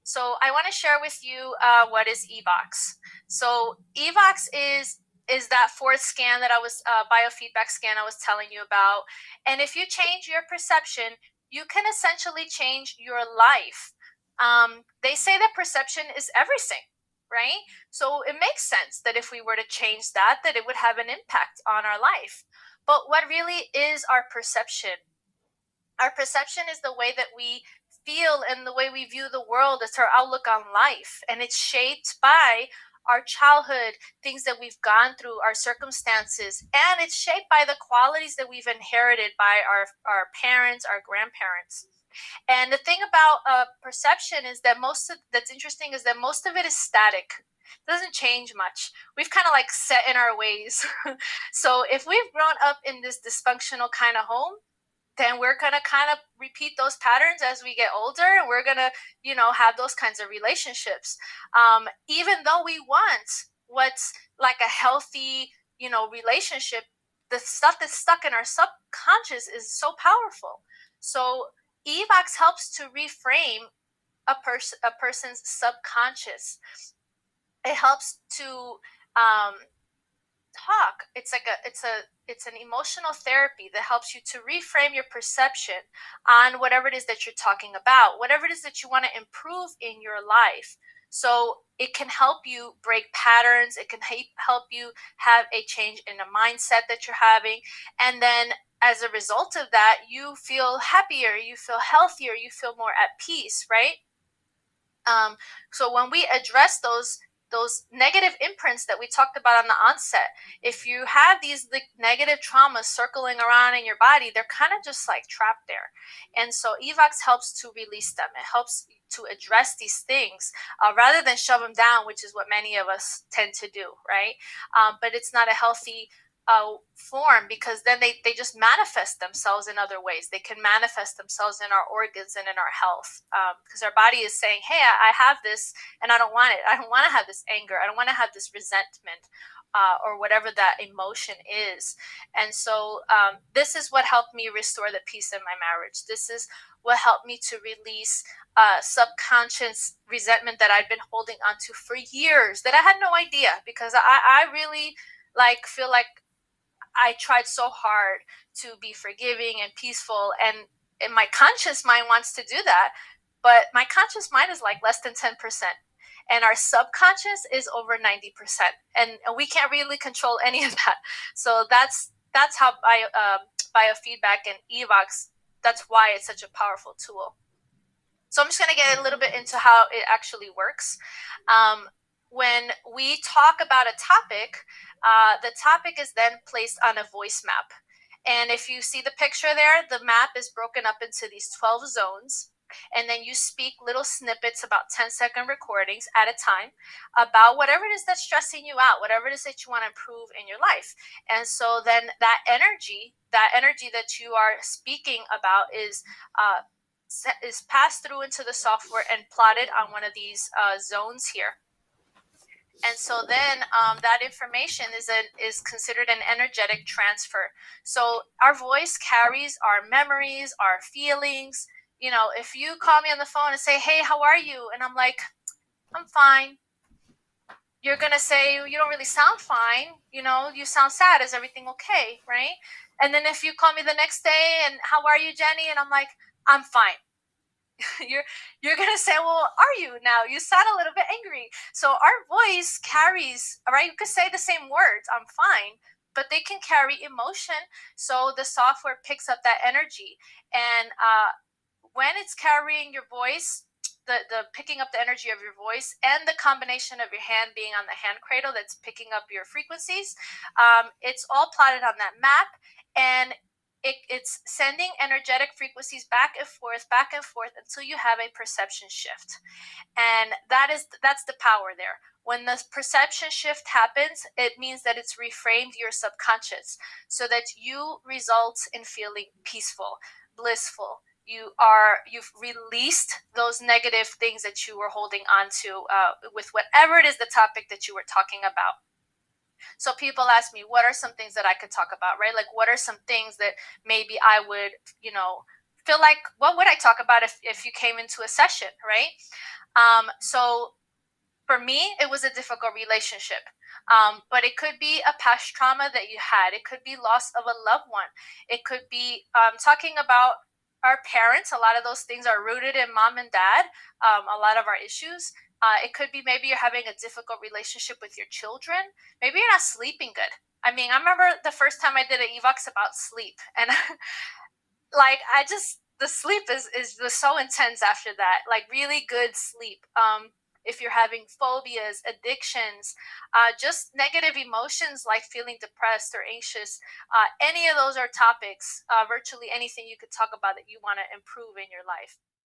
So I want to share with you what is EVOX. So EVOX is that fourth scan that I was biofeedback scan I was telling you about. And if you change your perception, you can essentially change your life. They say that perception is everything, right? So it makes sense that if we were to change that, that it would have an impact on our life. But what really is our perception? Our perception is the way that we feel and the way we view the world. It's our outlook on life, and it's shaped by our childhood, things that we've gone through, our circumstances, and it's shaped by the qualities that we've inherited by our parents, our grandparents. And the thing about perception is that that's interesting is that most of it is static. It doesn't change much. We've kind of like set in our ways. So if we've grown up in this dysfunctional kind of home, then we're going to kind of repeat those patterns as we get older, and we're going to have those kinds of relationships, even though we want what's like a healthy relationship. The stuff that's stuck in our subconscious is so powerful. So evox helps to reframe a person's subconscious. It helps to talk. It's an emotional therapy that helps you to reframe your perception on whatever it is that you're talking about, whatever it is that you want to improve in your life. So it can help you break patterns. It can help you have a change in the mindset that you're having. And then as a result of that, you feel happier, you feel healthier, you feel more at peace, right? So when we address those negative imprints that we talked about on the onset, if you have these like negative traumas circling around in your body, they're kind of just like trapped there. And so evox helps to release them. It helps to address these things rather than shove them down, which is what many of us tend to do, right? But it's not a healthy form, because then they just manifest themselves in other ways. They can manifest themselves in our organs and in our health, because our body is saying, hey, I have this and I don't want it. I don't want to have this anger. I don't want to have this resentment, or whatever that emotion is. And so this is what helped me restore the peace in my marriage. This is what helped me to release subconscious resentment that I'd been holding onto for years, that I had no idea, because I really feel like I tried so hard to be forgiving and peaceful, and my conscious mind wants to do that, but my conscious mind is like less than 10%, and our subconscious is over 90%, and we can't really control any of that. So that's how biofeedback and evox, that's why it's such a powerful tool. So I'm just going to get a little bit into how it actually works. When we talk about a topic, the topic is then placed on a voice map. And if you see the picture there, the map is broken up into these 12 zones. And then you speak little snippets, about 10-second recordings at a time, about whatever it is that's stressing you out, whatever it is that you want to improve in your life. And so then that energy that you are speaking about is passed through into the software and plotted on one of these zones here. And so then that information is considered an energetic transfer. So our voice carries our memories, our feelings. If you call me on the phone and say, hey, how are you? And I'm like, I'm fine. You're going to say, you don't really sound fine. You sound sad. Is everything okay? Right? And then if you call me the next day and how are you, Jenny? And I'm like, I'm fine. you're gonna say, well, are you now? You sound a little bit angry. So our voice carries, right? You could say the same words, I'm fine, but they can carry emotion. So the software picks up that energy, and when it's carrying your voice, the picking up the energy of your voice, and the combination of your hand being on the hand cradle that's picking up your frequencies, it's all plotted on that map, and it's sending energetic frequencies back and forth until you have a perception shift. And that's the power there. When the perception shift happens, it means that it's reframed your subconscious so that you result in feeling peaceful, blissful. You've released those negative things that you were holding on to with whatever it is the topic that you were talking about. So people ask me, what are some things that I could talk about, right? Like, what are some things that maybe I would, feel like, what would I talk about if you came into a session, right? So for me, it was a difficult relationship. But it could be a past trauma that you had. It could be loss of a loved one. It could be talking about our parents. A lot of those things are rooted in mom and dad. A lot of our issues. It could be maybe you're having a difficult relationship with your children. Maybe you're not sleeping good. I mean, I remember the first time I did an EVOX about sleep, and like I just the sleep is just so intense after that. Like really good sleep. If you're having phobias, addictions, just negative emotions like feeling depressed or anxious, any of those are topics. Virtually anything you could talk about that you want to improve in your life.